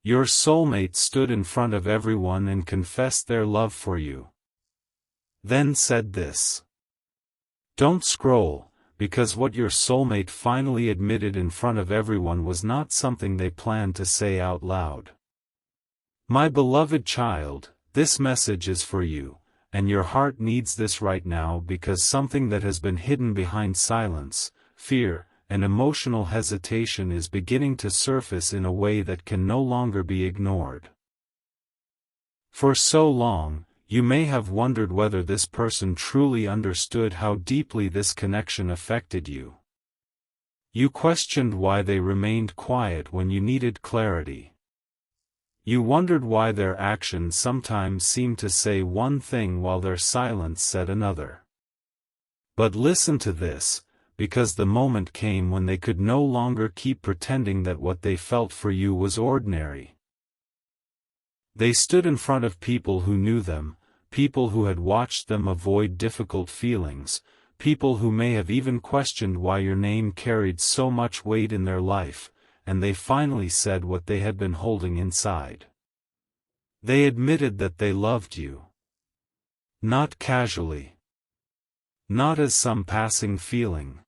Your soulmate stood in front of everyone and confessed their love for you. Then said this. Don't scroll, because what your soulmate finally admitted in front of everyone was not something they planned to say out loud. My beloved child, this message is for you, and your heart needs this right now because something that has been hidden behind silence, fear, and emotional hesitation is beginning to surface in a way that can no longer be ignored. For so long, you may have wondered whether this person truly understood how deeply this connection affected you. You questioned why they remained quiet when you needed clarity. You wondered why their actions sometimes seemed to say one thing while their silence said another. But listen to this, because the moment came when they could no longer keep pretending that what they felt for you was ordinary. They stood in front of people who knew them, people who had watched them avoid difficult feelings, people who may have even questioned why your name carried so much weight in their life, and they finally said what they had been holding inside. They admitted that they loved you. Not casually. Not as some passing feeling.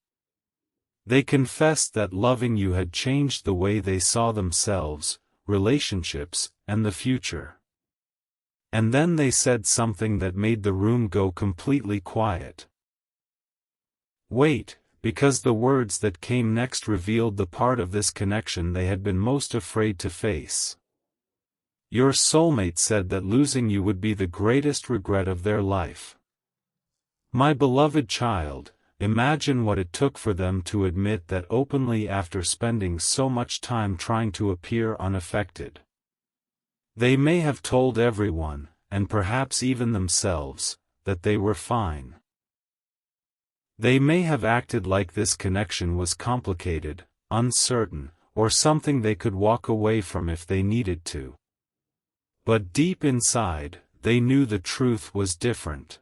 They confessed that loving you had changed the way they saw themselves, relationships, and the future. And then they said something that made the room go completely quiet. Wait, because the words that came next revealed the part of this connection they had been most afraid to face. Your soulmate said that losing you would be the greatest regret of their life. My beloved child, imagine what it took for them to admit that openly after spending so much time trying to appear unaffected. They may have told everyone, and perhaps even themselves, that they were fine. They may have acted like this connection was complicated, uncertain, or something they could walk away from if they needed to. But deep inside, they knew the truth was different.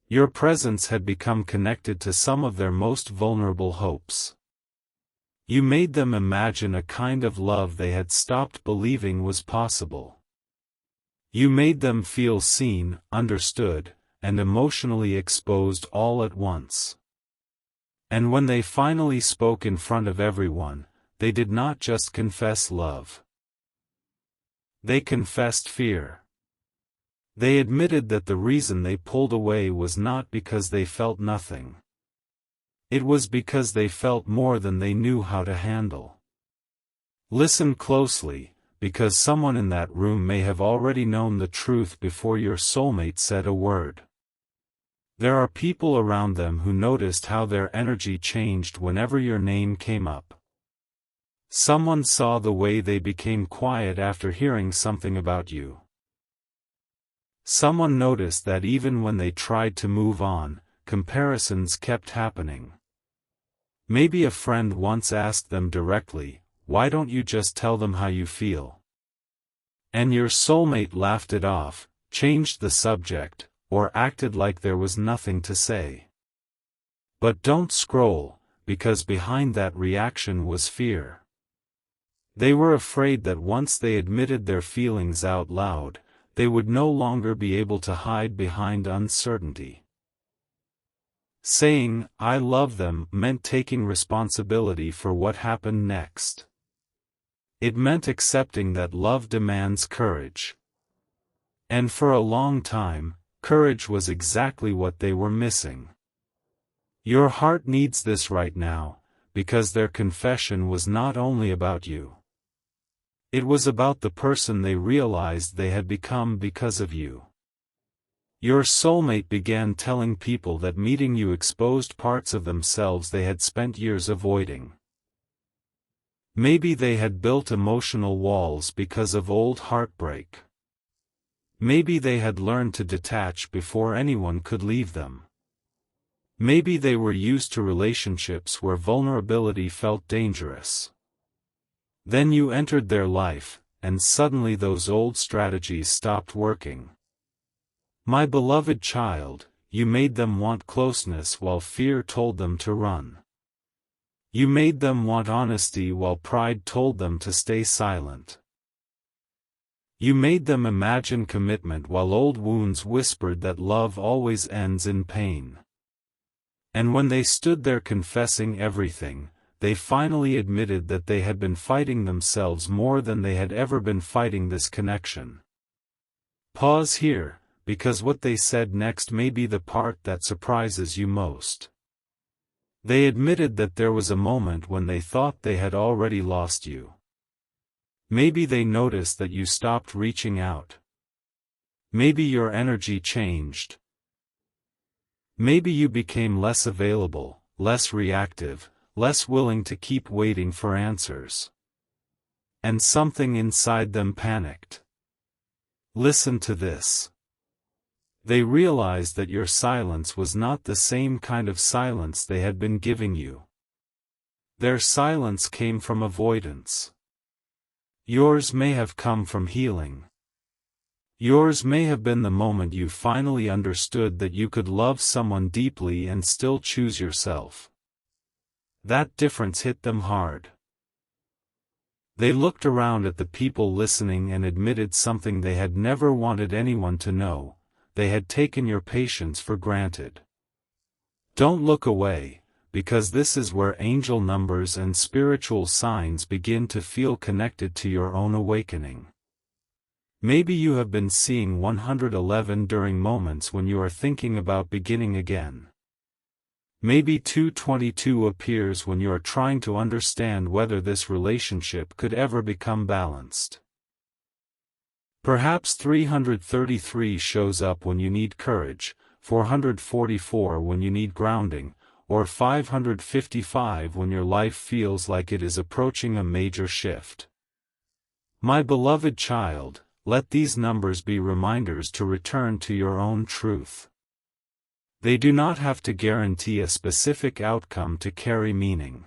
Your presence had become connected to some of their most vulnerable hopes. You made them imagine a kind of love they had stopped believing was possible. You made them feel seen, understood, and emotionally exposed all at once. And when they finally spoke in front of everyone, they did not just confess love. They confessed fear. They admitted that the reason they pulled away was not because they felt nothing. It was because they felt more than they knew how to handle. Listen closely, because someone in that room may have already known the truth before your soulmate said a word. There are people around them who noticed how their energy changed whenever your name came up. Someone saw the way they became quiet after hearing something about you. Someone noticed that even when they tried to move on, comparisons kept happening. Maybe a friend once asked them directly, "Why don't you just tell them how you feel?" And your soulmate laughed it off, changed the subject, or acted like there was nothing to say. But don't scroll, because behind that reaction was fear. They were afraid that once they admitted their feelings out loud, they would no longer be able to hide behind uncertainty. Saying, "I love them," meant taking responsibility for what happened next. It meant accepting that love demands courage. And for a long time, courage was exactly what they were missing. Your heart needs this right now, because their confession was not only about you. It was about the person they realized they had become because of you. Your soulmate began telling people that meeting you exposed parts of themselves they had spent years avoiding. Maybe they had built emotional walls because of old heartbreak. Maybe they had learned to detach before anyone could leave them. Maybe they were used to relationships where vulnerability felt dangerous. Then you entered their life, and suddenly those old strategies stopped working. My beloved child, you made them want closeness while fear told them to run. You made them want honesty while pride told them to stay silent. You made them imagine commitment while old wounds whispered that love always ends in pain. And when they stood there confessing everything, they finally admitted that they had been fighting themselves more than they had ever been fighting this connection. Pause here, because what they said next may be the part that surprises you most. They admitted that there was a moment when they thought they had already lost you. Maybe they noticed that you stopped reaching out. Maybe your energy changed. Maybe you became less available, less reactive, less willing to keep waiting for answers. And something inside them panicked. Listen to this. They realized that your silence was not the same kind of silence they had been giving you. Their silence came from avoidance. Yours may have come from healing. Yours may have been the moment you finally understood that you could love someone deeply and still choose yourself. That difference hit them hard. They looked around at the people listening and admitted something they had never wanted anyone to know: they had taken your patience for granted. Don't look away, because this is where angel numbers and spiritual signs begin to feel connected to your own awakening. Maybe you have been seeing 111 during moments when you are thinking about beginning again. Maybe 222 appears when you are trying to understand whether this relationship could ever become balanced. Perhaps 333 shows up when you need courage, 444 when you need grounding, or 555 when your life feels like it is approaching a major shift. My beloved child, let these numbers be reminders to return to your own truth. They do not have to guarantee a specific outcome to carry meaning.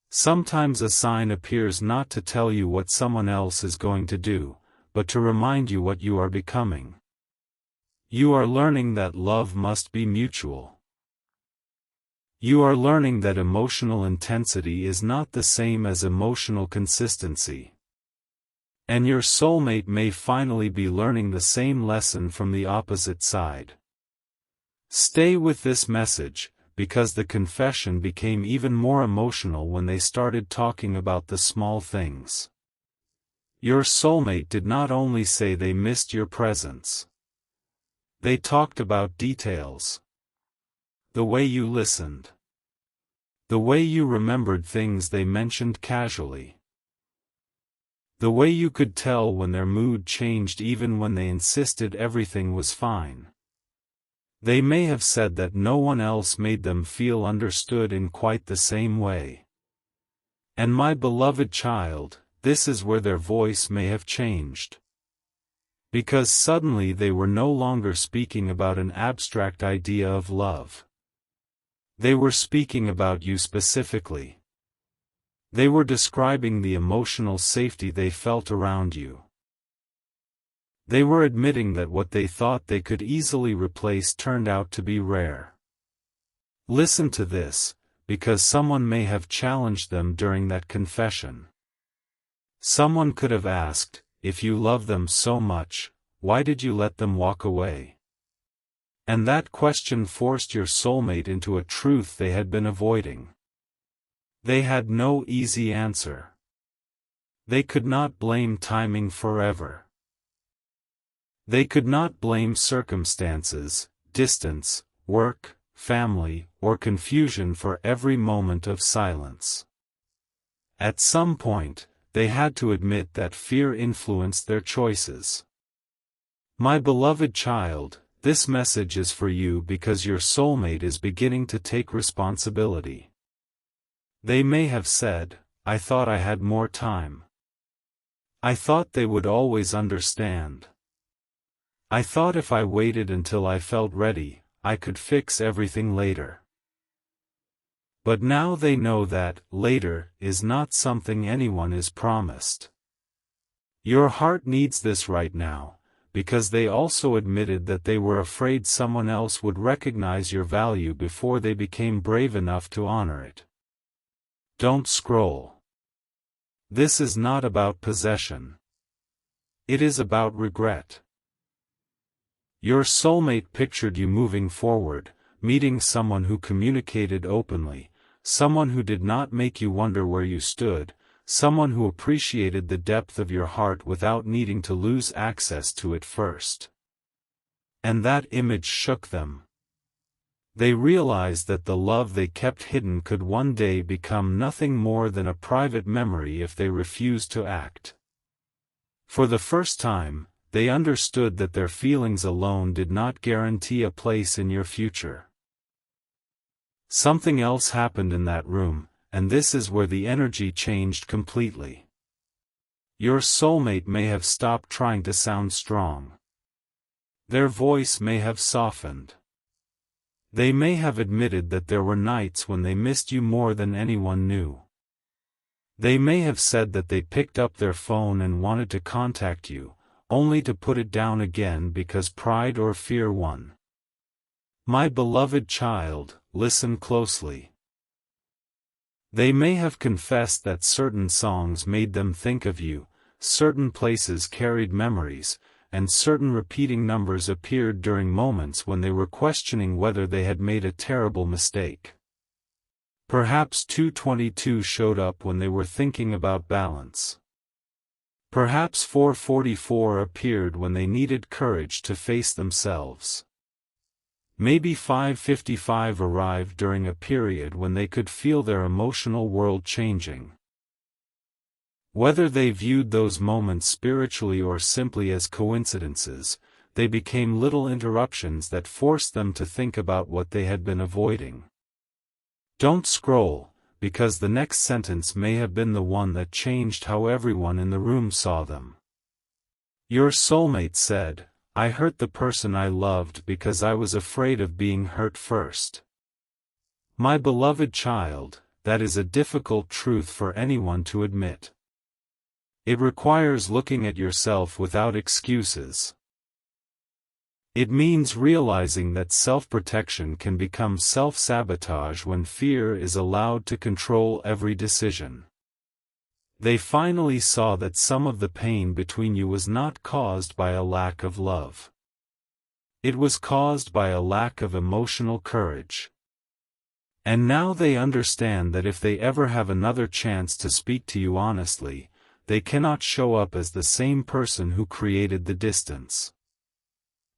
Sometimes a sign appears not to tell you what someone else is going to do, but to remind you what you are becoming. You are learning that love must be mutual. You are learning that emotional intensity is not the same as emotional consistency. And your soulmate may finally be learning the same lesson from the opposite side. Stay with this message, because the confession became even more emotional when they started talking about the small things. Your soulmate did not only say they missed your presence. They talked about details. The way you listened. The way you remembered things they mentioned casually. The way you could tell when their mood changed even when they insisted everything was fine. They may have said that no one else made them feel understood in quite the same way. And my beloved child, this is where their voice may have changed. Because suddenly they were no longer speaking about an abstract idea of love. They were speaking about you specifically. They were describing the emotional safety they felt around you. They were admitting that what they thought they could easily replace turned out to be rare. Listen to this, because someone may have challenged them during that confession. Someone could have asked, if you love them so much, why did you let them walk away? And that question forced your soulmate into a truth they had been avoiding. They had no easy answer. They could not blame timing forever. They could not blame circumstances, distance, work, family, or confusion for every moment of silence. At some point, they had to admit that fear influenced their choices. My beloved child, this message is for you because your soulmate is beginning to take responsibility. They may have said, I thought I had more time. I thought they would always understand. I thought if I waited until I felt ready, I could fix everything later. But now they know that later is not something anyone is promised. Your heart needs this right now, because they also admitted that they were afraid someone else would recognize your value before they became brave enough to honor it. Don't scroll. This is not about possession. It is about regret. Your soulmate pictured you moving forward, meeting someone who communicated openly, someone who did not make you wonder where you stood, someone who appreciated the depth of your heart without needing to lose access to it first. And that image shook them. They realized that the love they kept hidden could one day become nothing more than a private memory if they refused to act. For the first time, they understood that their feelings alone did not guarantee a place in your future. Something else happened in that room, and this is where the energy changed completely. Your soulmate may have stopped trying to sound strong. Their voice may have softened. They may have admitted that there were nights when they missed you more than anyone knew. They may have said that they picked up their phone and wanted to contact you, only to put it down again because pride or fear won. My beloved child, listen closely. They may have confessed that certain songs made them think of you, certain places carried memories, and certain repeating numbers appeared during moments when they were questioning whether they had made a terrible mistake. Perhaps 222 showed up when they were thinking about balance. Perhaps 444 appeared when they needed courage to face themselves. Maybe 555 arrived during a period when they could feel their emotional world changing. Whether they viewed those moments spiritually or simply as coincidences, they became little interruptions that forced them to think about what they had been avoiding. Don't scroll, because the next sentence may have been the one that changed how everyone in the room saw them. Your soulmate said, "I hurt the person I loved because I was afraid of being hurt first." My beloved child, that is a difficult truth for anyone to admit. It requires looking at yourself without excuses. It means realizing that self-protection can become self-sabotage when fear is allowed to control every decision. They finally saw that some of the pain between you was not caused by a lack of love. It was caused by a lack of emotional courage. And now they understand that if they ever have another chance to speak to you honestly, they cannot show up as the same person who created the distance.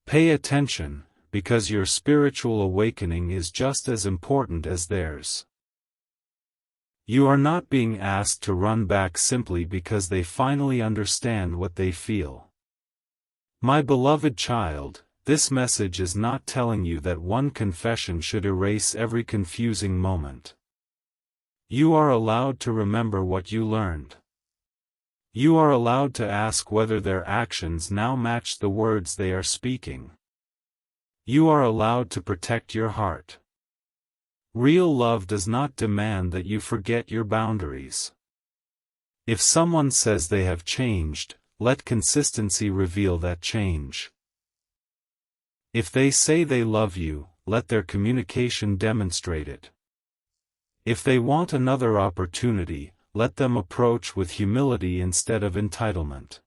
Pay attention, because your spiritual awakening is just as important as theirs. You are not being asked to run back simply because they finally understand what they feel. My beloved child, this message is not telling you that one confession should erase every confusing moment. You are allowed to remember what you learned. You are allowed to ask whether their actions now match the words they are speaking. You are allowed to protect your heart. Real love does not demand that you forget your boundaries. If someone says they have changed, let consistency reveal that change. If they say they love you, let their communication demonstrate it. If they want another opportunity, let them approach with humility instead of entitlement.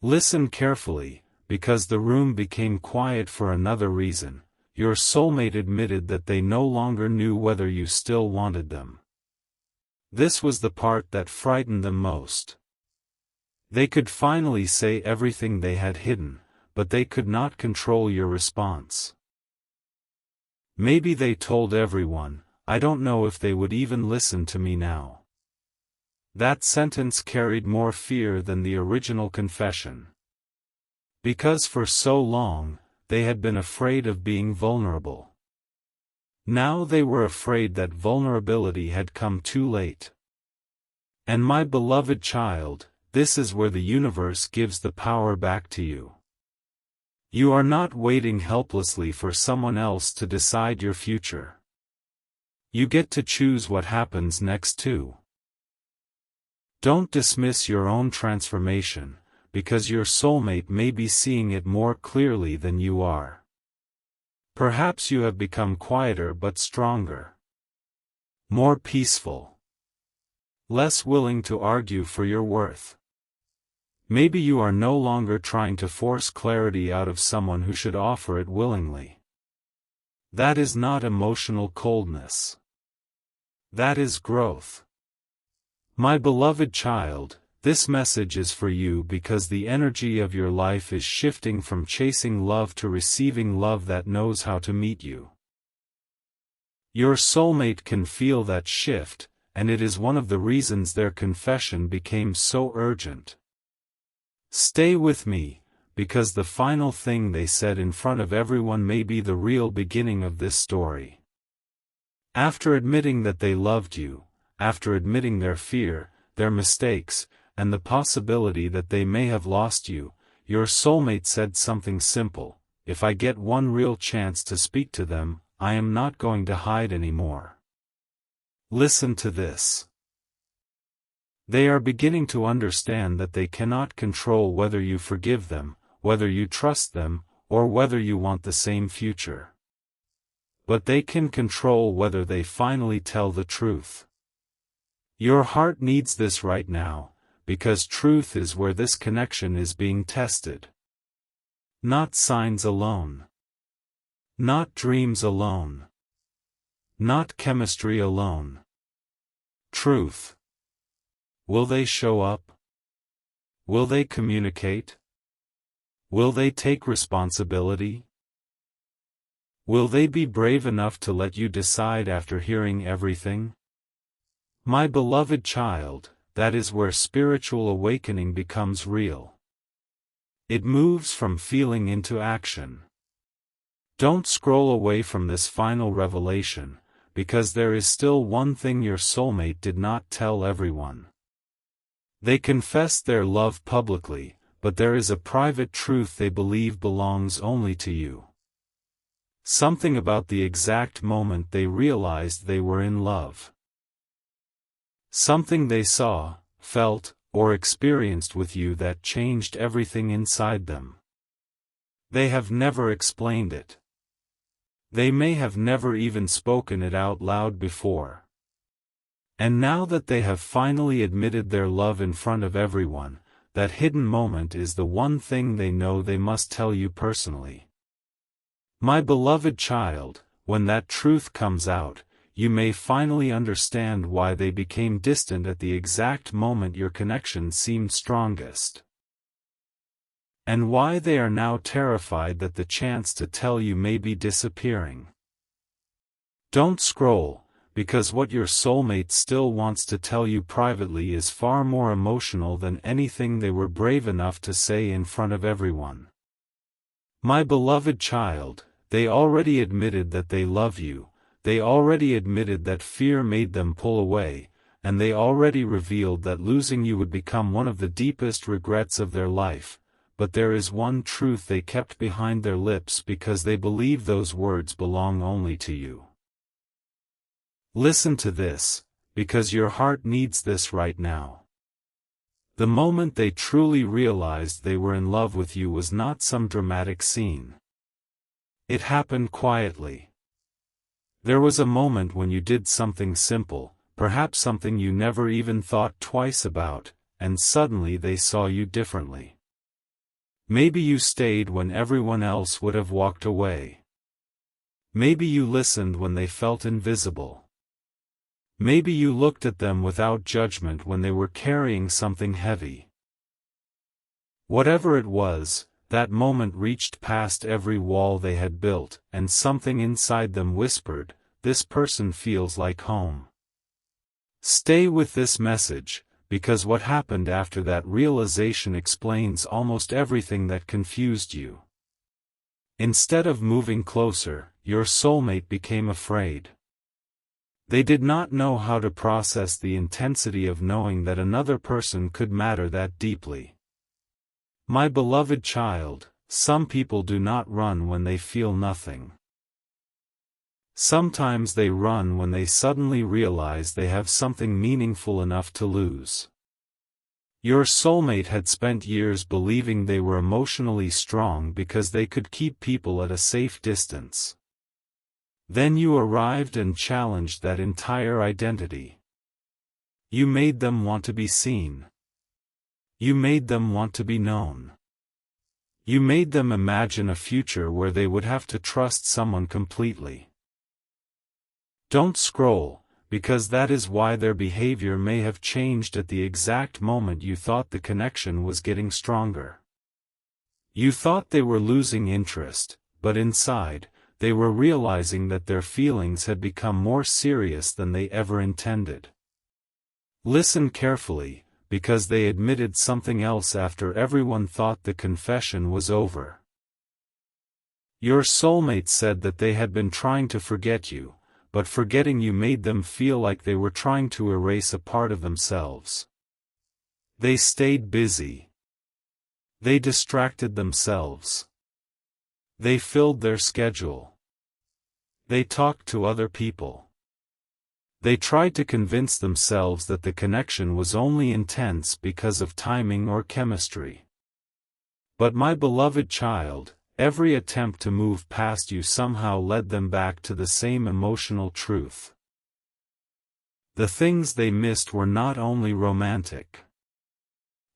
Listen carefully, because the room became quiet for another reason. Your soulmate admitted that they no longer knew whether you still wanted them. This was the part that frightened them most. They could finally say everything they had hidden, but they could not control your response. Maybe they told everyone, "I don't know if they would even listen to me now." That sentence carried more fear than the original confession. Because for so long, they had been afraid of being vulnerable. Now they were afraid that vulnerability had come too late. And my beloved child, this is where the universe gives the power back to you. You are not waiting helplessly for someone else to decide your future. You get to choose what happens next too. Don't dismiss your own transformation, because your soulmate may be seeing it more clearly than you are. Perhaps you have become quieter but stronger. More peaceful. Less willing to argue for your worth. Maybe you are no longer trying to force clarity out of someone who should offer it willingly. That is not emotional coldness. That is growth. My beloved child, this message is for you because the energy of your life is shifting from chasing love to receiving love that knows how to meet you. Your soulmate can feel that shift, and it is one of the reasons their confession became so urgent. Stay with me, because the final thing they said in front of everyone may be the real beginning of this story. After admitting that they loved you, after admitting their fear, their mistakes, and the possibility that they may have lost you, your soulmate said something simple: if I get one real chance to speak to them, I am not going to hide anymore. Listen to this. They are beginning to understand that they cannot control whether you forgive them, whether you trust them, or whether you want the same future. But they can control whether they finally tell the truth. Your heart needs this right now, because truth is where this connection is being tested. Not signs alone. Not dreams alone. Not chemistry alone. Truth. Will they show up? Will they communicate? Will they take responsibility? Will they be brave enough to let you decide after hearing everything? My beloved child, that is where spiritual awakening becomes real. It moves from feeling into action. Don't scroll away from this final revelation, because there is still one thing your soulmate did not tell everyone. They confessed their love publicly, but there is a private truth they believe belongs only to you. Something about the exact moment they realized they were in love. Something they saw, felt, or experienced with you that changed everything inside them. They have never explained it. They may have never even spoken it out loud before. And now that they have finally admitted their love in front of everyone, that hidden moment is the one thing they know they must tell you personally. My beloved child, when that truth comes out, you may finally understand why they became distant at the exact moment your connection seemed strongest. And why they are now terrified that the chance to tell you may be disappearing. Don't scroll, because what your soulmate still wants to tell you privately is far more emotional than anything they were brave enough to say in front of everyone. My beloved child, they already admitted that they love you, they already admitted that fear made them pull away, and they already revealed that losing you would become one of the deepest regrets of their life, but there is one truth they kept behind their lips because they believe those words belong only to you. Listen to this, because your heart needs this right now. The moment they truly realized they were in love with you was not some dramatic scene. It happened quietly. There was a moment when you did something simple, perhaps something you never even thought twice about, and suddenly they saw you differently. Maybe you stayed when everyone else would have walked away. Maybe you listened when they felt invisible. Maybe you looked at them without judgment when they were carrying something heavy. Whatever it was, that moment reached past every wall they had built, and something inside them whispered, "This person feels like home." Stay with this message, because what happened after that realization explains almost everything that confused you. Instead of moving closer, your soulmate became afraid. They did not know how to process the intensity of knowing that another person could matter that deeply. My beloved child, some people do not run when they feel nothing. Sometimes they run when they suddenly realize they have something meaningful enough to lose. Your soulmate had spent years believing they were emotionally strong because they could keep people at a safe distance. Then you arrived and challenged that entire identity. You made them want to be seen. You made them want to be known. You made them imagine a future where they would have to trust someone completely. Don't scroll, because that is why their behavior may have changed at the exact moment you thought the connection was getting stronger. You thought they were losing interest, but inside, they were realizing that their feelings had become more serious than they ever intended. Listen carefully, because they admitted something else after everyone thought the confession was over. Your soulmate said that they had been trying to forget you, but forgetting you made them feel like they were trying to erase a part of themselves. They stayed busy. They distracted themselves. They filled their schedule. They talked to other people. They tried to convince themselves that the connection was only intense because of timing or chemistry. But my beloved child, every attempt to move past you somehow led them back to the same emotional truth. The things they missed were not only romantic.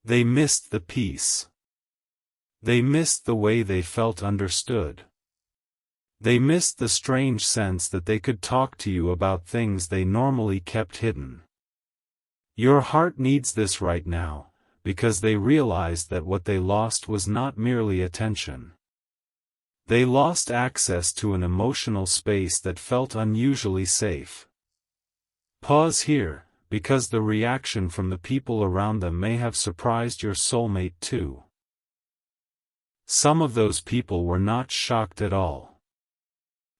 They missed the peace. They missed the way they felt understood. They missed the strange sense that they could talk to you about things they normally kept hidden. Your heart needs this right now, because they realized that what they lost was not merely attention. They lost access to an emotional space that felt unusually safe. Pause here, because the reaction from the people around them may have surprised your soulmate too. Some of those people were not shocked at all.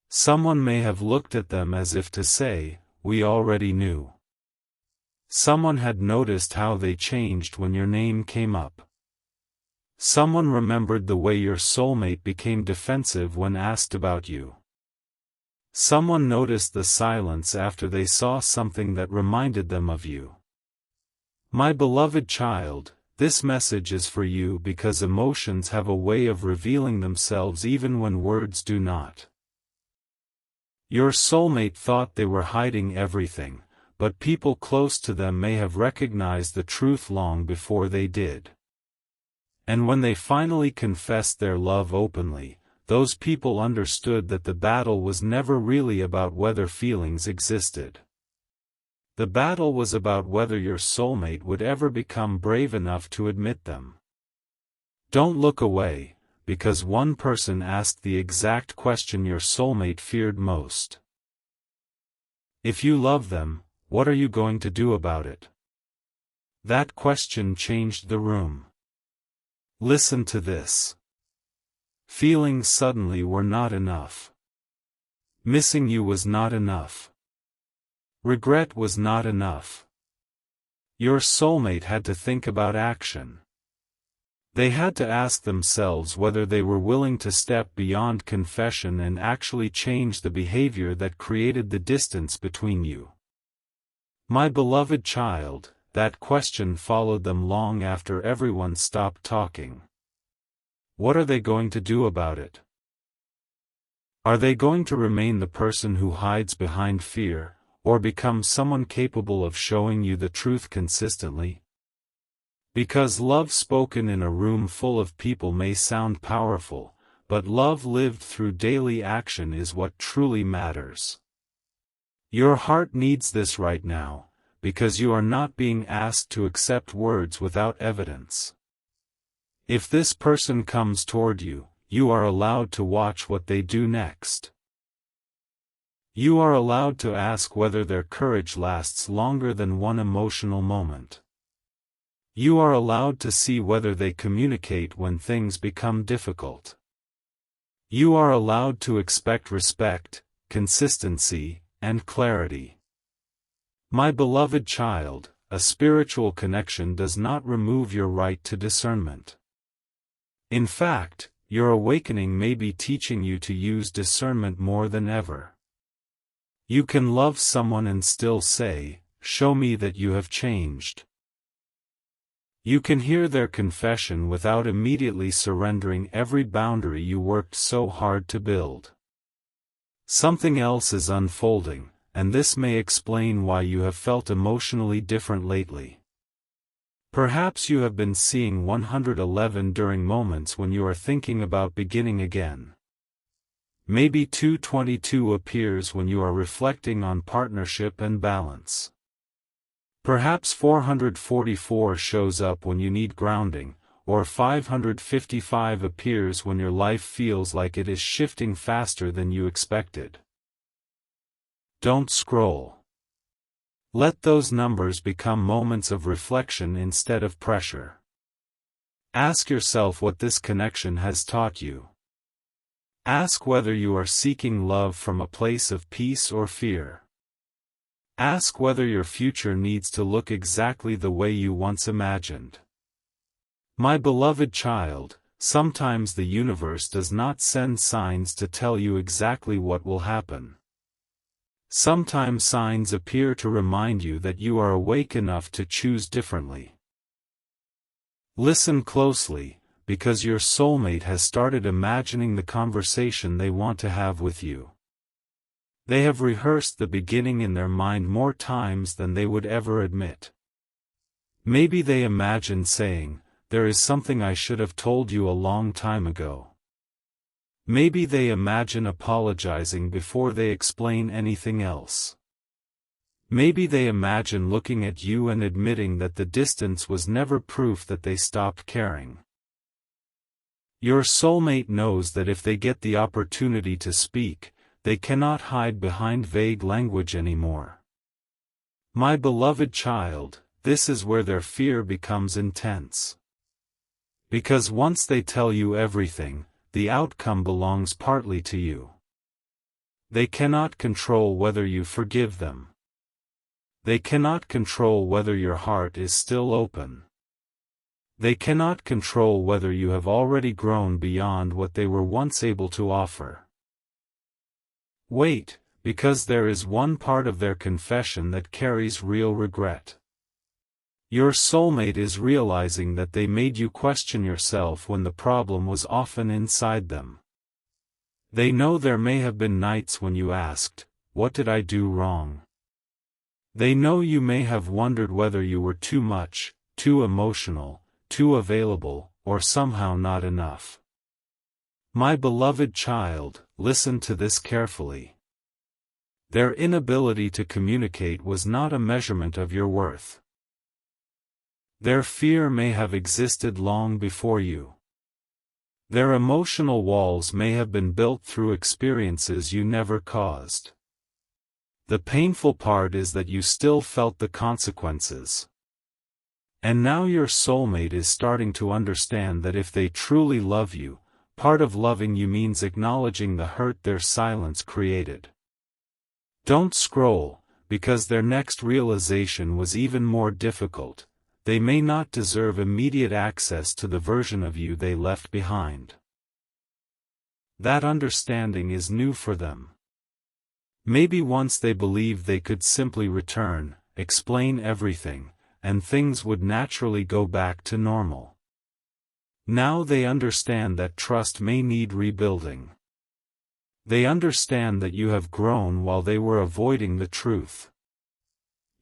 Someone may have looked at them as if to say, "We already knew." Someone had noticed how they changed when your name came up. Someone remembered the way your soulmate became defensive when asked about you. Someone noticed the silence after they saw something that reminded them of you. My beloved child, this message is for you because emotions have a way of revealing themselves even when words do not. Your soulmate thought they were hiding everything, but people close to them may have recognized the truth long before they did. And when they finally confessed their love openly, those people understood that the battle was never really about whether feelings existed. The battle was about whether your soulmate would ever become brave enough to admit them. Don't look away, because one person asked the exact question your soulmate feared most. If you love them, what are you going to do about it? That question changed the room. Listen to this. Feelings suddenly were not enough. Missing you was not enough. Regret was not enough. Your soulmate had to think about action. They had to ask themselves whether they were willing to step beyond confession and actually change the behavior that created the distance between you. My beloved child, that question followed them long after everyone stopped talking. What are they going to do about it? Are they going to remain the person who hides behind fear, or become someone capable of showing you the truth consistently? Because love spoken in a room full of people may sound powerful, but love lived through daily action is what truly matters. Your heart needs this right now, because you are not being asked to accept words without evidence. If this person comes toward you, you are allowed to watch what they do next. You are allowed to ask whether their courage lasts longer than one emotional moment. You are allowed to see whether they communicate when things become difficult. You are allowed to expect respect, consistency, and clarity. My beloved child, a spiritual connection does not remove your right to discernment. In fact, your awakening may be teaching you to use discernment more than ever. You can love someone and still say, "Show me that you have changed." You can hear their confession without immediately surrendering every boundary you worked so hard to build. Something else is unfolding, and this may explain why you have felt emotionally different lately. Perhaps you have been seeing 111 during moments when you are thinking about beginning again. Maybe 222 appears when you are reflecting on partnership and balance. Perhaps 444 shows up when you need grounding, or 555 appears when your life feels like it is shifting faster than you expected. Don't scroll. Let those numbers become moments of reflection instead of pressure. Ask yourself what this connection has taught you. Ask whether you are seeking love from a place of peace or fear. Ask whether your future needs to look exactly the way you once imagined. My beloved child, sometimes the universe does not send signs to tell you exactly what will happen. Sometimes signs appear to remind you that you are awake enough to choose differently. Listen closely, because your soulmate has started imagining the conversation they want to have with you. They have rehearsed the beginning in their mind more times than they would ever admit. Maybe they imagine saying, "There is something I should have told you a long time ago." Maybe they imagine apologizing before they explain anything else. Maybe they imagine looking at you and admitting that the distance was never proof that they stopped caring. Your soulmate knows that if they get the opportunity to speak, they cannot hide behind vague language anymore. My beloved child, this is where their fear becomes intense. Because once they tell you everything, the outcome belongs partly to you. They cannot control whether you forgive them. They cannot control whether your heart is still open. They cannot control whether you have already grown beyond what they were once able to offer. Wait, because there is one part of their confession that carries real regret. Your soulmate is realizing that they made you question yourself when the problem was often inside them. They know there may have been nights when you asked, "What did I do wrong?" They know you may have wondered whether you were too much, too emotional, too available, or somehow not enough. My beloved child, listen to this carefully. Their inability to communicate was not a measurement of your worth. Their fear may have existed long before you. Their emotional walls may have been built through experiences you never caused. The painful part is that you still felt the consequences. And now your soulmate is starting to understand that if they truly love you, part of loving you means acknowledging the hurt their silence created. Don't scroll, because their next realization was even more difficult. They may not deserve immediate access to the version of you they left behind. That understanding is new for them. Maybe once they believed they could simply return, explain everything, and things would naturally go back to normal. Now they understand that trust may need rebuilding. They understand that you have grown while they were avoiding the truth.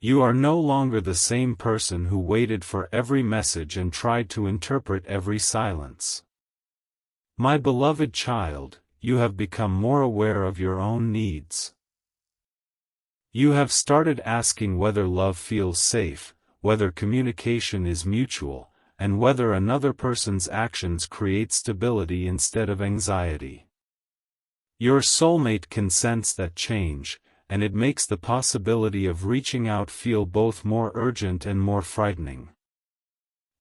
You are no longer the same person who waited for every message and tried to interpret every silence. My beloved child, you have become more aware of your own needs. You have started asking whether love feels safe, whether communication is mutual, and whether another person's actions create stability instead of anxiety. Your soulmate can sense that change, and it makes the possibility of reaching out feel both more urgent and more frightening.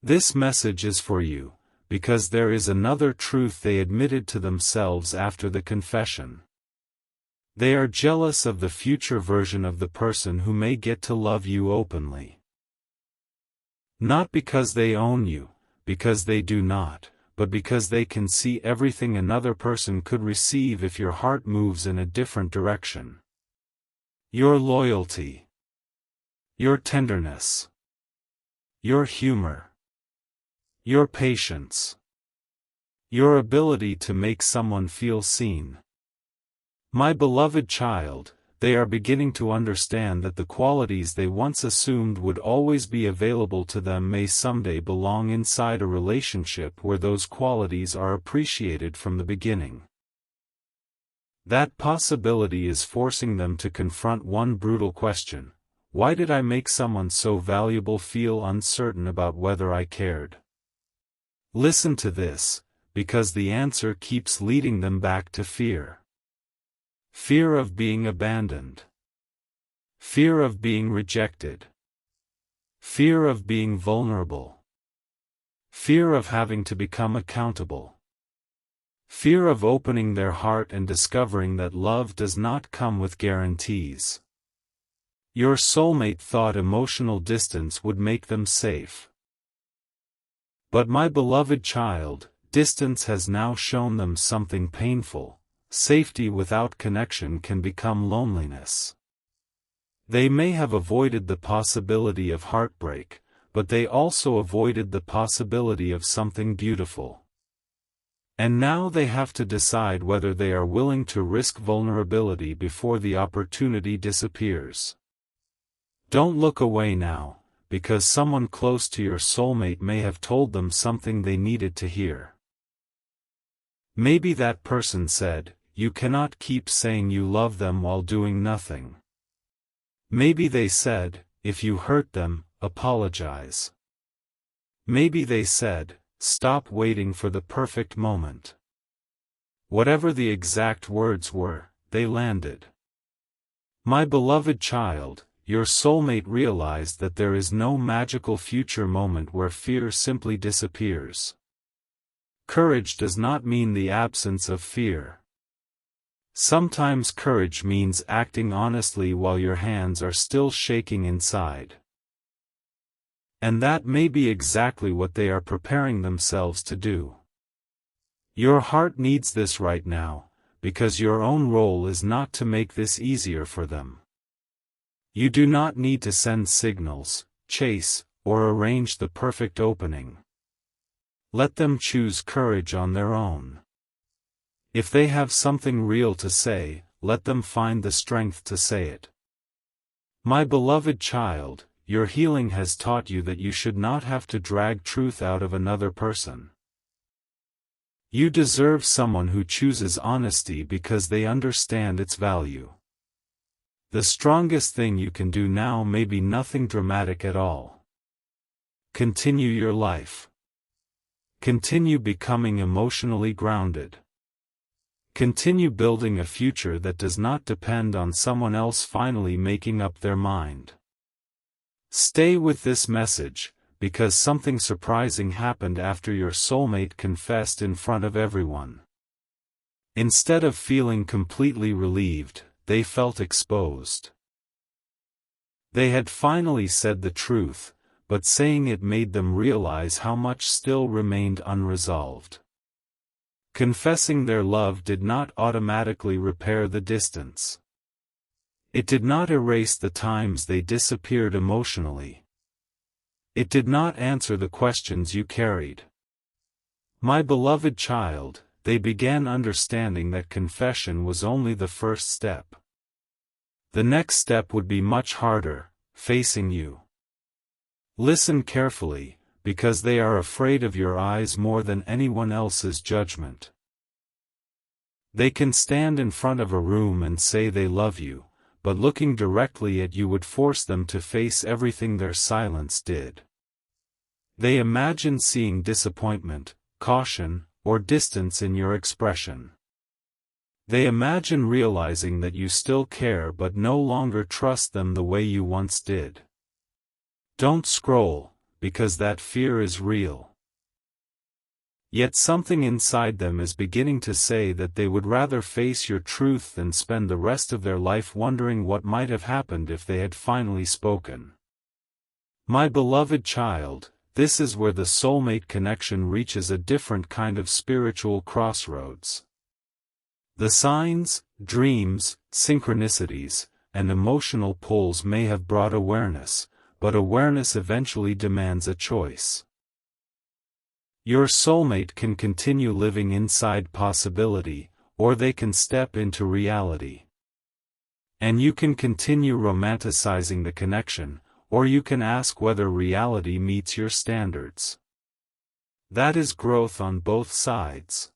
This message is for you, because there is another truth they admitted to themselves after the confession. They are jealous of the future version of the person who may get to love you openly. Not because they own you, because they do not, but because they can see everything another person could receive if your heart moves in a different direction. Your loyalty, your tenderness, your humor, your patience, your ability to make someone feel seen. My beloved child, they are beginning to understand that the qualities they once assumed would always be available to them may someday belong inside a relationship where those qualities are appreciated from the beginning. That possibility is forcing them to confront one brutal question: why did I make someone so valuable feel uncertain about whether I cared? Listen to this, because the answer keeps leading them back to fear. Fear of being abandoned. Fear of being rejected. Fear of being vulnerable. Fear of having to become accountable. Fear of opening their heart and discovering that love does not come with guarantees. Your soulmate thought emotional distance would make them safe. But my beloved child, distance has now shown them something painful. Safety without connection can become loneliness. They may have avoided the possibility of heartbreak, but they also avoided the possibility of something beautiful. And now they have to decide whether they are willing to risk vulnerability before the opportunity disappears. Don't look away now, because someone close to your soulmate may have told them something they needed to hear. Maybe that person said, "You cannot keep saying you love them while doing nothing." Maybe they said, "If you hurt them, apologize." Maybe they said, "Stop waiting for the perfect moment." Whatever the exact words were, they landed. My beloved child, your soulmate realized that there is no magical future moment where fear simply disappears. Courage does not mean the absence of fear. Sometimes courage means acting honestly while your hands are still shaking inside. And that may be exactly what they are preparing themselves to do. Your heart needs this right now, because your own role is not to make this easier for them. You do not need to send signals, chase, or arrange the perfect opening. Let them choose courage on their own. If they have something real to say, let them find the strength to say it. My beloved child, your healing has taught you that you should not have to drag truth out of another person. You deserve someone who chooses honesty because they understand its value. The strongest thing you can do now may be nothing dramatic at all. Continue your life. Continue becoming emotionally grounded. Continue building a future that does not depend on someone else finally making up their mind. Stay with this message, because something surprising happened after your soulmate confessed in front of everyone. Instead of feeling completely relieved, they felt exposed. They had finally said the truth, but saying it made them realize how much still remained unresolved. Confessing their love did not automatically repair the distance. It did not erase the times they disappeared emotionally. It did not answer the questions you carried. My beloved child, they began understanding that confession was only the first step. The next step would be much harder, facing you. Listen carefully, because they are afraid of your eyes more than anyone else's judgment. They can stand in front of a room and say they love you, but looking directly at you would force them to face everything their silence did. They imagine seeing disappointment, caution, or distance in your expression. They imagine realizing that you still care but no longer trust them the way you once did. Don't scroll, because that fear is real. Yet something inside them is beginning to say that they would rather face your truth than spend the rest of their life wondering what might have happened if they had finally spoken. My beloved child, this is where the soulmate connection reaches a different kind of spiritual crossroads. The signs, dreams, synchronicities, and emotional pulls may have brought awareness, but awareness eventually demands a choice. Your soulmate can continue living inside possibility, or they can step into reality. And you can continue romanticizing the connection, or you can ask whether reality meets your standards. That is growth on both sides.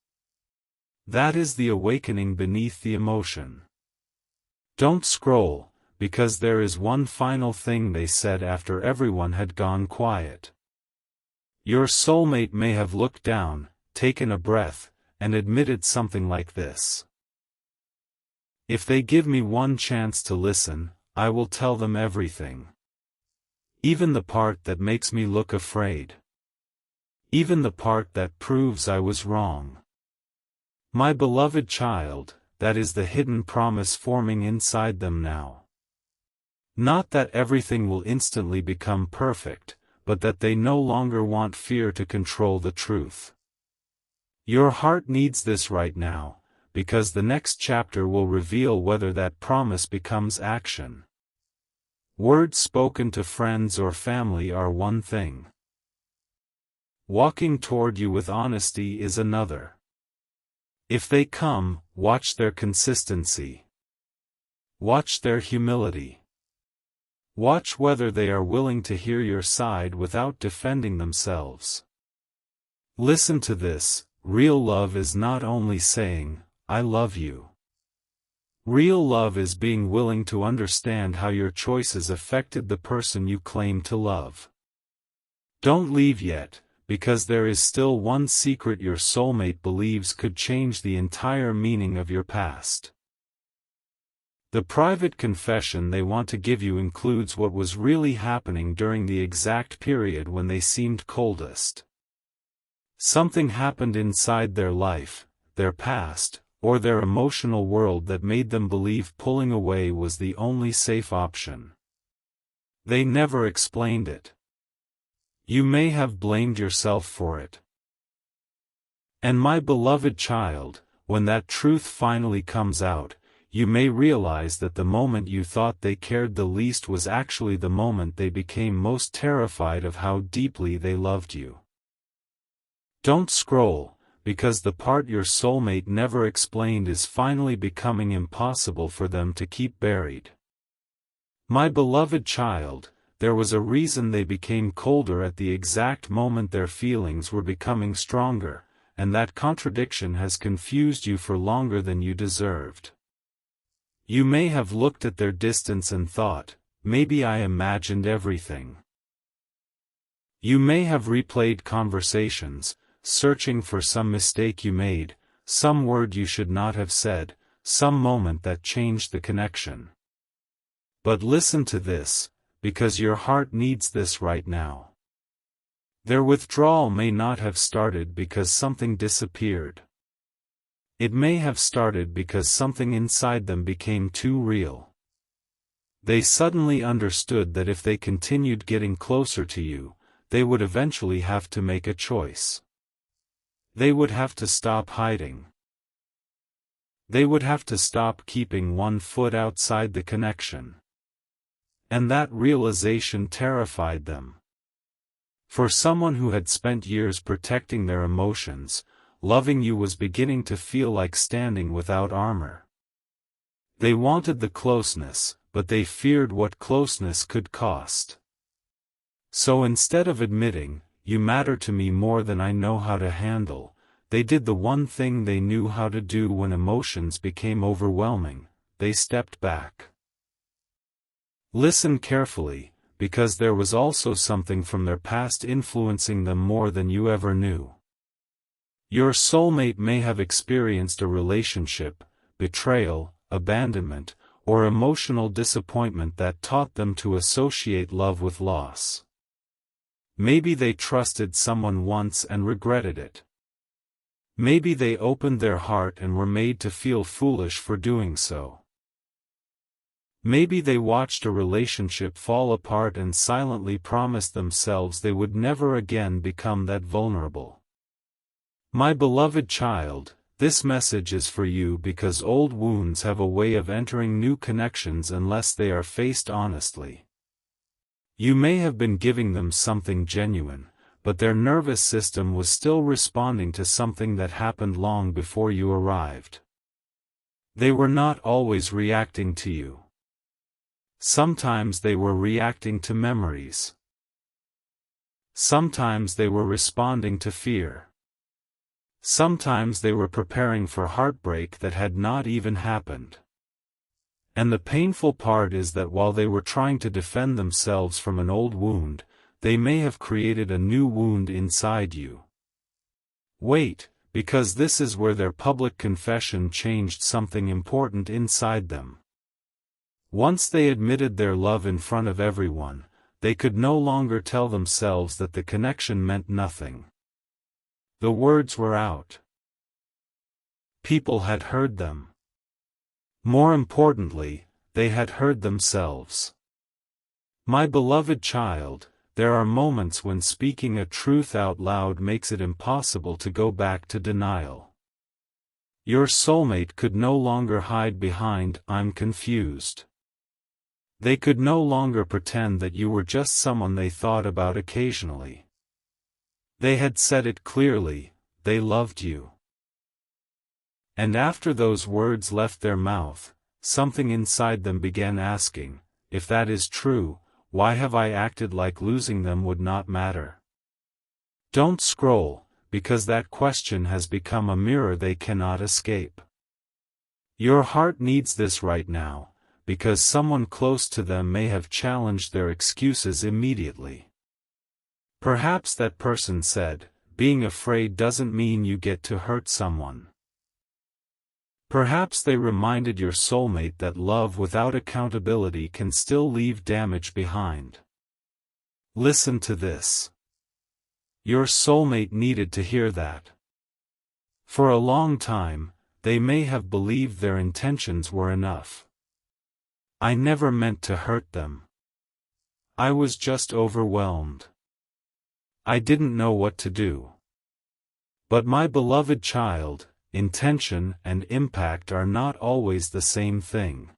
That is the awakening beneath the emotion. Don't scroll, because there is one final thing they said after everyone had gone quiet. Your soulmate may have looked down, taken a breath, and admitted something like this. If they give me one chance to listen, I will tell them everything. Even the part that makes me look afraid. Even the part that proves I was wrong. My beloved child, that is the hidden promise forming inside them now. Not that everything will instantly become perfect, but that they no longer want fear to control the truth. Your heart needs this right now, because the next chapter will reveal whether that promise becomes action. Words spoken to friends or family are one thing. Walking toward you with honesty is another. If they come, watch their consistency. Watch their humility. Watch whether they are willing to hear your side without defending themselves. Listen to this, real love is not only saying, "I love you." Real love is being willing to understand how your choices affected the person you claim to love. Don't leave yet, because there is still one secret your soulmate believes could change the entire meaning of your past. The private confession they want to give you includes what was really happening during the exact period when they seemed coldest. Something happened inside their life, their past, or their emotional world that made them believe pulling away was the only safe option. They never explained it. You may have blamed yourself for it. And my beloved child, when that truth finally comes out, you may realize that the moment you thought they cared the least was actually the moment they became most terrified of how deeply they loved you. Don't scroll, because the part your soulmate never explained is finally becoming impossible for them to keep buried. My beloved child, there was a reason they became colder at the exact moment their feelings were becoming stronger, and that contradiction has confused you for longer than you deserved. You may have looked at their distance and thought, maybe I imagined everything. You may have replayed conversations, searching for some mistake you made, some word you should not have said, some moment that changed the connection. But listen to this, because your heart needs this right now. Their withdrawal may not have started because something disappeared. It may have started because something inside them became too real. They suddenly understood that if they continued getting closer to you, they would eventually have to make a choice. They would have to stop hiding. They would have to stop keeping one foot outside the connection. And that realization terrified them. For someone who had spent years protecting their emotions, loving you was beginning to feel like standing without armor. They wanted the closeness, but they feared what closeness could cost. So instead of admitting, "You matter to me more than I know how to handle," they did the one thing they knew how to do when emotions became overwhelming: they stepped back. Listen carefully, because there was also something from their past influencing them more than you ever knew. Your soulmate may have experienced a relationship, betrayal, abandonment, or emotional disappointment that taught them to associate love with loss. Maybe they trusted someone once and regretted it. Maybe they opened their heart and were made to feel foolish for doing so. Maybe they watched a relationship fall apart and silently promised themselves they would never again become that vulnerable. My beloved child, this message is for you because old wounds have a way of entering new connections unless they are faced honestly. You may have been giving them something genuine, but their nervous system was still responding to something that happened long before you arrived. They were not always reacting to you. Sometimes they were reacting to memories. Sometimes they were responding to fear. Sometimes they were preparing for heartbreak that had not even happened. And the painful part is that while they were trying to defend themselves from an old wound, they may have created a new wound inside you. Wait, because this is where their public confession changed something important inside them. Once they admitted their love in front of everyone, they could no longer tell themselves that the connection meant nothing. The words were out. People had heard them. More importantly, they had heard themselves. My beloved child, there are moments when speaking a truth out loud makes it impossible to go back to denial. Your soulmate could no longer hide behind "I'm confused." They could no longer pretend that you were just someone they thought about occasionally. They had said it clearly, they loved you. And after those words left their mouth, something inside them began asking, if that is true, why have I acted like losing them would not matter? Don't scroll, because that question has become a mirror they cannot escape. Your heart needs this right now, because someone close to them may have challenged their excuses immediately. Perhaps that person said, being afraid doesn't mean you get to hurt someone. Perhaps they reminded your soulmate that love without accountability can still leave damage behind. Listen to this. Your soulmate needed to hear that. For a long time, they may have believed their intentions were enough. I never meant to hurt them. I was just overwhelmed. I didn't know what to do. But my beloved child, intention and impact are not always the same thing.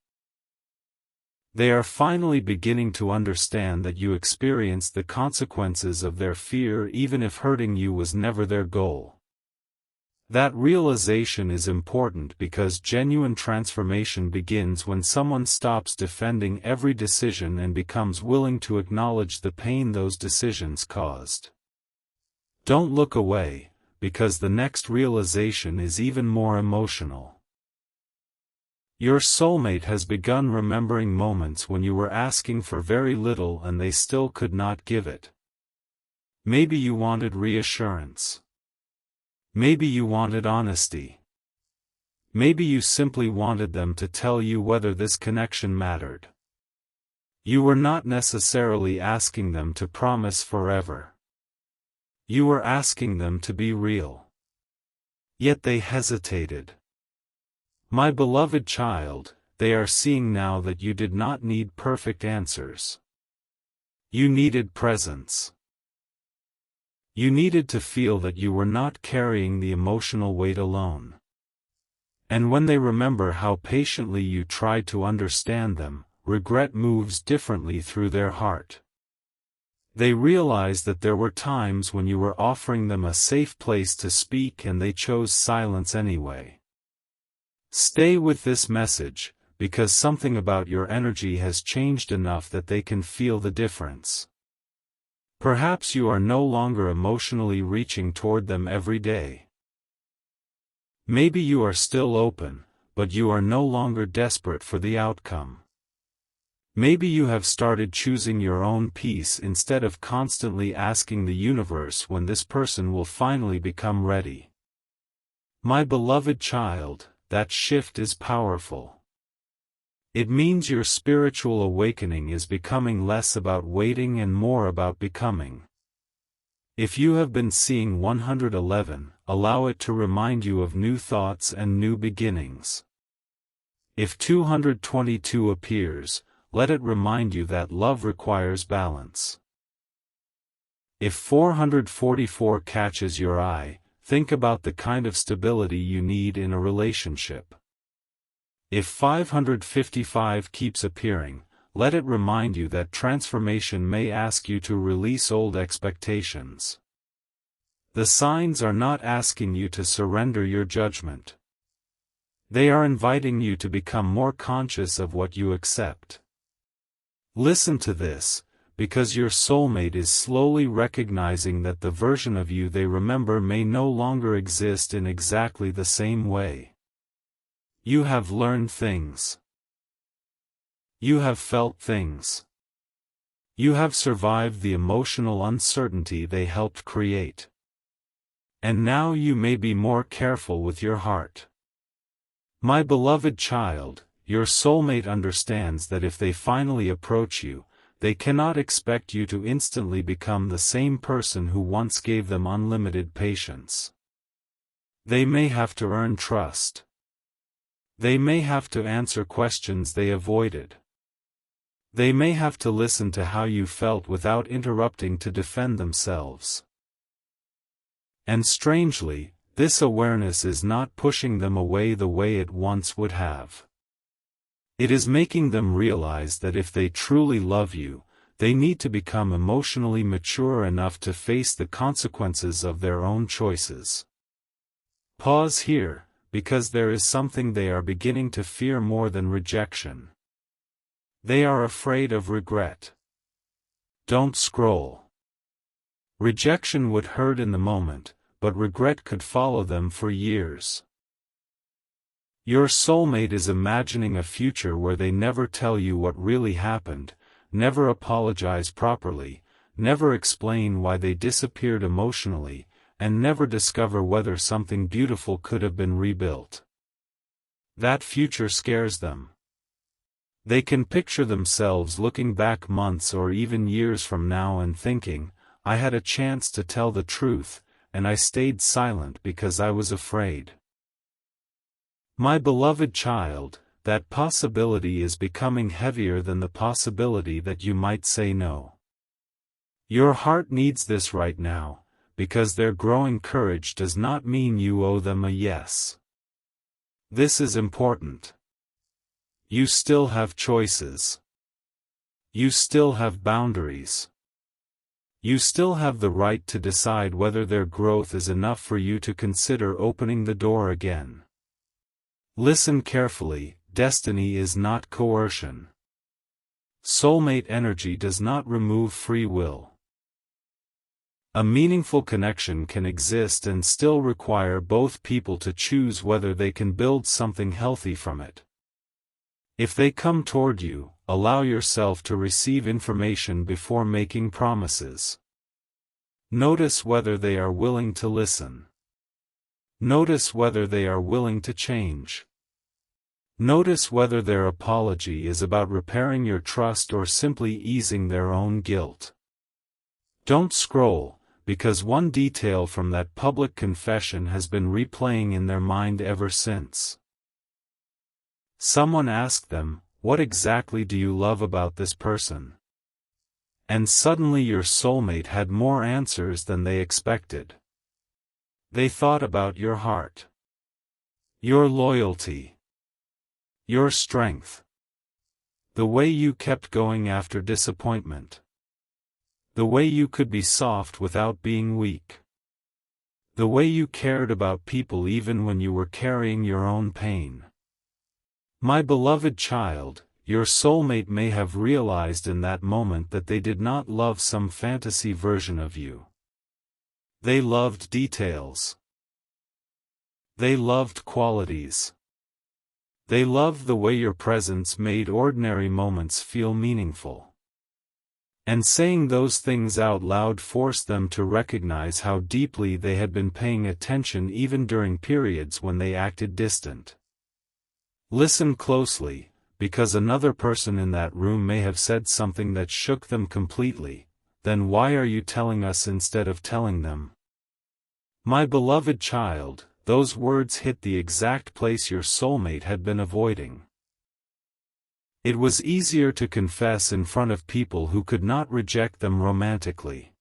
They are finally beginning to understand that you experienced the consequences of their fear even if hurting you was never their goal. That realization is important because genuine transformation begins when someone stops defending every decision and becomes willing to acknowledge the pain those decisions caused. Don't look away, because the next realization is even more emotional. Your soulmate has begun remembering moments when you were asking for very little and they still could not give it. Maybe you wanted reassurance. Maybe you wanted honesty. Maybe you simply wanted them to tell you whether this connection mattered. You were not necessarily asking them to promise forever. You were asking them to be real. Yet they hesitated. My beloved child, they are seeing now that you did not need perfect answers. You needed presence. You needed to feel that you were not carrying the emotional weight alone. And when they remember how patiently you tried to understand them, regret moves differently through their heart. They realize that there were times when you were offering them a safe place to speak and they chose silence anyway. Stay with this message, because something about your energy has changed enough that they can feel the difference. Perhaps you are no longer emotionally reaching toward them every day. Maybe you are still open, but you are no longer desperate for the outcome. Maybe you have started choosing your own peace instead of constantly asking the universe when this person will finally become ready. My beloved child, that shift is powerful. It means your spiritual awakening is becoming less about waiting and more about becoming. If you have been seeing 111, allow it to remind you of new thoughts and new beginnings. If 222 appears, let it remind you that love requires balance. If 444 catches your eye, think about the kind of stability you need in a relationship. If 555 keeps appearing, let it remind you that transformation may ask you to release old expectations. The signs are not asking you to surrender your judgment. They are inviting you to become more conscious of what you accept. Listen to this, because your soulmate is slowly recognizing that the version of you they remember may no longer exist in exactly the same way. You have learned things. You have felt things. You have survived the emotional uncertainty they helped create. And now you may be more careful with your heart. My beloved child, your soulmate understands that if they finally approach you, they cannot expect you to instantly become the same person who once gave them unlimited patience. They may have to earn trust. They may have to answer questions they avoided. They may have to listen to how you felt without interrupting to defend themselves. And strangely, this awareness is not pushing them away the way it once would have. It is making them realize that if they truly love you, they need to become emotionally mature enough to face the consequences of their own choices. Pause here, because there is something they are beginning to fear more than rejection. They are afraid of regret. Don't scroll. Rejection would hurt in the moment, but regret could follow them for years. Your soulmate is imagining a future where they never tell you what really happened, never apologize properly, never explain why they disappeared emotionally, and never discover whether something beautiful could have been rebuilt. That future scares them. They can picture themselves looking back months or even years from now and thinking, I had a chance to tell the truth, and I stayed silent because I was afraid. My beloved child, that possibility is becoming heavier than the possibility that you might say no. Your heart needs this right now, because their growing courage does not mean you owe them a yes. This is important. You still have choices. You still have boundaries. You still have the right to decide whether their growth is enough for you to consider opening the door again. Listen carefully, destiny is not coercion. Soulmate energy does not remove free will. A meaningful connection can exist and still require both people to choose whether they can build something healthy from it. If they come toward you, allow yourself to receive information before making promises. Notice whether they are willing to listen. Notice whether they are willing to change. Notice whether their apology is about repairing your trust or simply easing their own guilt. Don't scroll, because one detail from that public confession has been replaying in their mind ever since. Someone asked them, "What exactly do you love about this person?" And suddenly your soulmate had more answers than they expected. They thought about your heart, your loyalty, your strength, the way you kept going after disappointment, the way you could be soft without being weak, the way you cared about people even when you were carrying your own pain. My beloved child, your soulmate may have realized in that moment that they did not love some fantasy version of you. They loved details. They loved qualities. They loved the way your presence made ordinary moments feel meaningful. And saying those things out loud forced them to recognize how deeply they had been paying attention even during periods when they acted distant. Listen closely, because another person in that room may have said something that shook them completely. Then why are you telling us instead of telling them? My beloved child, those words hit the exact place your soulmate had been avoiding. It was easier to confess in front of people who could not reject them romantically.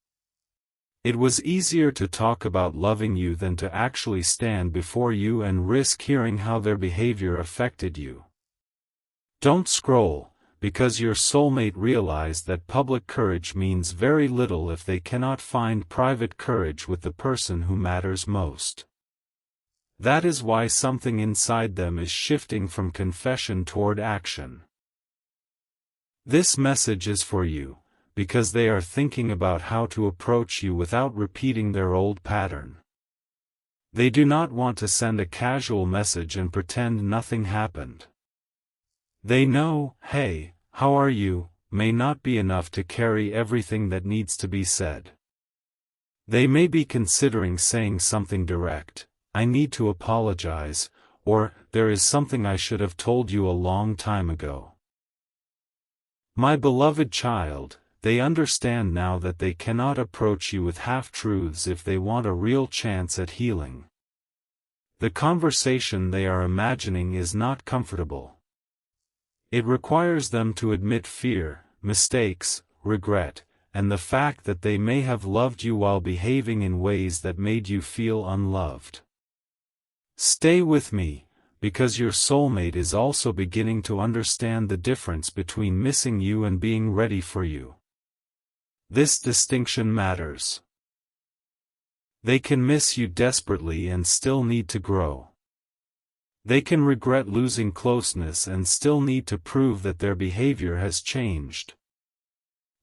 It was easier to talk about loving you than to actually stand before you and risk hearing how their behavior affected you. Don't scroll, because your soulmate realized that public courage means very little if they cannot find private courage with the person who matters most. That is why something inside them is shifting from confession toward action. This message is for you, because they are thinking about how to approach you without repeating their old pattern. They do not want to send a casual message and pretend nothing happened. They know, "Hey, how are you?" may not be enough to carry everything that needs to be said. They may be considering saying something direct, "I need to apologize," or, "There is something I should have told you a long time ago." My beloved child, they understand now that they cannot approach you with half-truths if they want a real chance at healing. The conversation they are imagining is not comfortable. It requires them to admit fear, mistakes, regret, and the fact that they may have loved you while behaving in ways that made you feel unloved. Stay with me, because your soulmate is also beginning to understand the difference between missing you and being ready for you. This distinction matters. They can miss you desperately and still need to grow. They can regret losing closeness and still need to prove that their behavior has changed.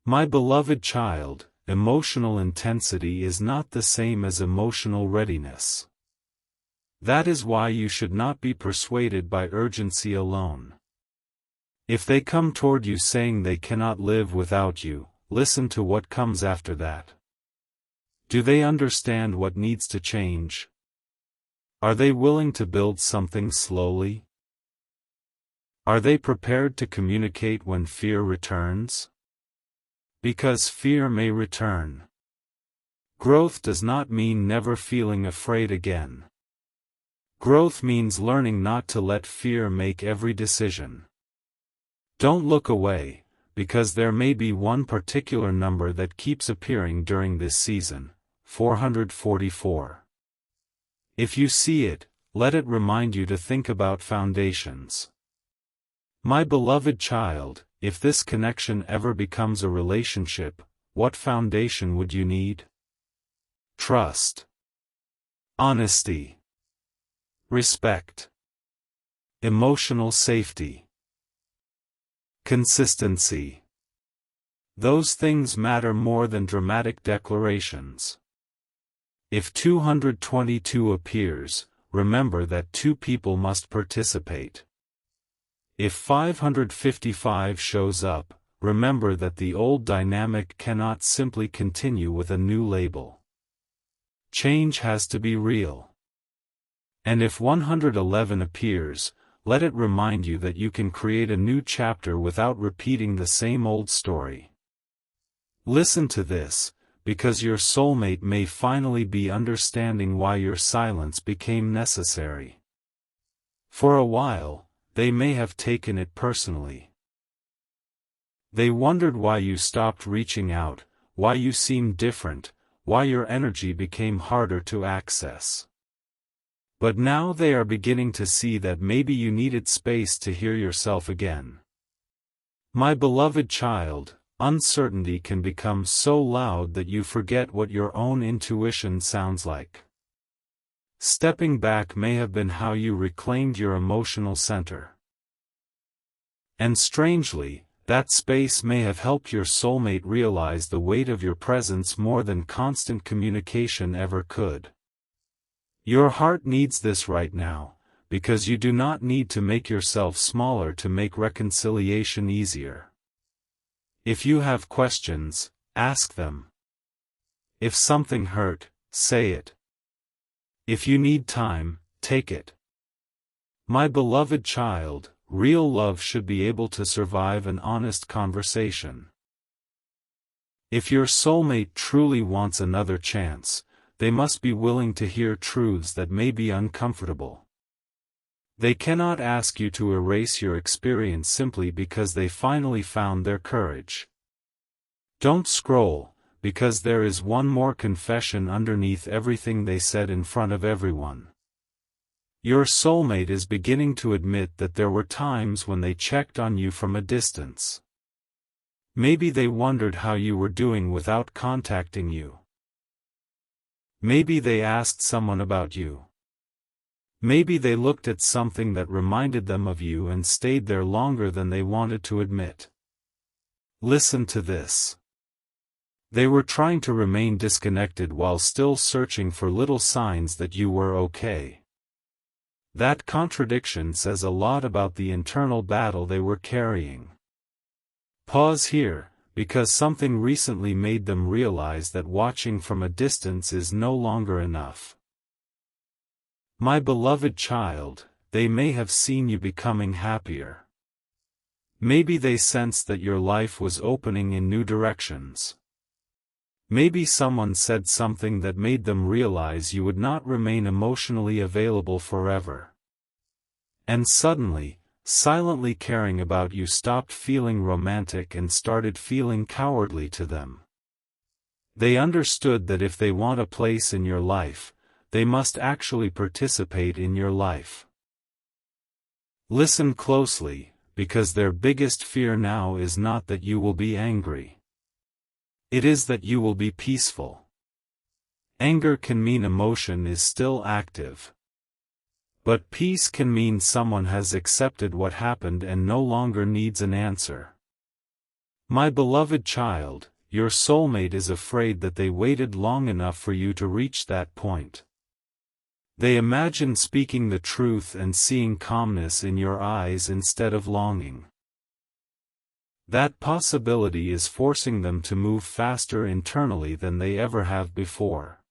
My beloved child, emotional intensity is not the same as emotional readiness. That is why you should not be persuaded by urgency alone. If they come toward you saying they cannot live without you, listen to what comes after that. Do they understand what needs to change? Are they willing to build something slowly? Are they prepared to communicate when fear returns? Because fear may return. Growth does not mean never feeling afraid again. Growth means learning not to let fear make every decision. Don't look away, because there may be one particular number that keeps appearing during this season, 444. If you see it, let it remind you to think about foundations. My beloved child, if this connection ever becomes a relationship, what foundation would you need? Trust. Honesty. Respect. Emotional safety. Consistency. Those things matter more than dramatic declarations. If 222 appears, remember that two people must participate. If 555 shows up, remember that the old dynamic cannot simply continue with a new label. Change has to be real. And if 111 appears, let it remind you that you can create a new chapter without repeating the same old story. Listen to this, because your soulmate may finally be understanding why your silence became necessary. For a while, they may have taken it personally. They wondered why you stopped reaching out, why you seemed different, why your energy became harder to access. But now they are beginning to see that maybe you needed space to hear yourself again. My beloved child, uncertainty can become so loud that you forget what your own intuition sounds like. Stepping back may have been how you reclaimed your emotional center. And strangely, that space may have helped your soulmate realize the weight of your presence more than constant communication ever could. Your heart needs this right now, because you do not need to make yourself smaller to make reconciliation easier. If you have questions, ask them. If something hurt, say it. If you need time, take it. My beloved child, real love should be able to survive an honest conversation. If your soulmate truly wants another chance, they must be willing to hear truths that may be uncomfortable. They cannot ask you to erase your experience simply because they finally found their courage. Don't scroll, because there is one more confession underneath everything they said in front of everyone. Your soulmate is beginning to admit that there were times when they checked on you from a distance. Maybe they wondered how you were doing without contacting you. Maybe they asked someone about you. Maybe they looked at something that reminded them of you and stayed there longer than they wanted to admit. Listen to this. They were trying to remain disconnected while still searching for little signs that you were okay. That contradiction says a lot about the internal battle they were carrying. Pause here, because something recently made them realize that watching from a distance is no longer enough. My beloved child, they may have seen you becoming happier. Maybe they sensed that your life was opening in new directions. Maybe someone said something that made them realize you would not remain emotionally available forever. And suddenly, silently caring about you stopped feeling romantic and started feeling cowardly to them. They understood that if they want a place in your life, they must actually participate in your life. Listen closely, because their biggest fear now is not that you will be angry. It is that you will be peaceful. Anger can mean emotion is still active. But peace can mean someone has accepted what happened and no longer needs an answer. My beloved child, your soulmate is afraid that they waited long enough for you to reach that point. They imagine speaking the truth and seeing calmness in your eyes instead of longing. That possibility is forcing them to move faster internally than they ever have before.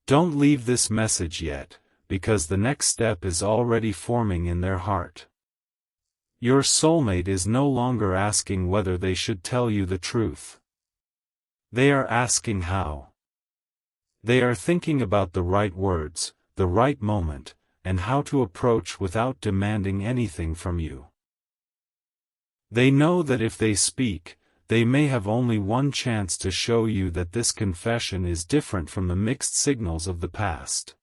Don't leave this message yet, because the next step is already forming in their heart. Your soulmate is no longer asking whether they should tell you the truth. They are asking how. They are thinking about the right words, the right moment, and how to approach without demanding anything from you. They know that if they speak, they may have only one chance to show you that this confession is different from the mixed signals of the past.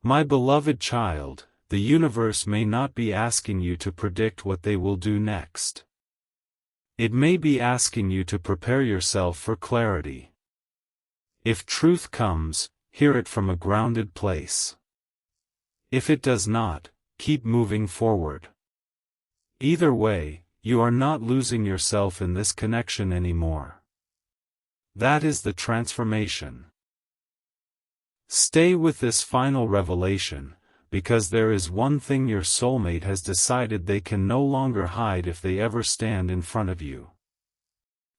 My beloved child, the universe may not be asking you to predict what they will do next. It may be asking you to prepare yourself for clarity. If truth comes, hear it from a grounded place. If it does not, keep moving forward. Either way, you are not losing yourself in this connection anymore. That is the transformation. Stay with this final revelation, because there is one thing your soulmate has decided they can no longer hide if they ever stand in front of you.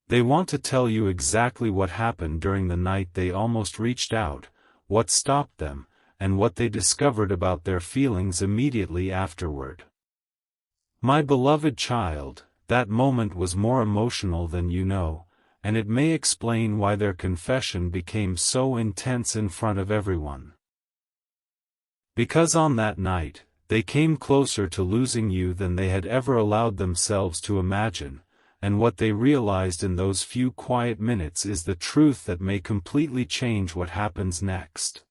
They want to tell you exactly what happened during the night they almost reached out, what stopped them, and what they discovered about their feelings immediately afterward. My beloved child, that moment was more emotional than you know, and it may explain why their confession became so intense in front of everyone. Because on that night, they came closer to losing you than they had ever allowed themselves to imagine, and what they realized in those few quiet minutes is the truth that may completely change what happens next.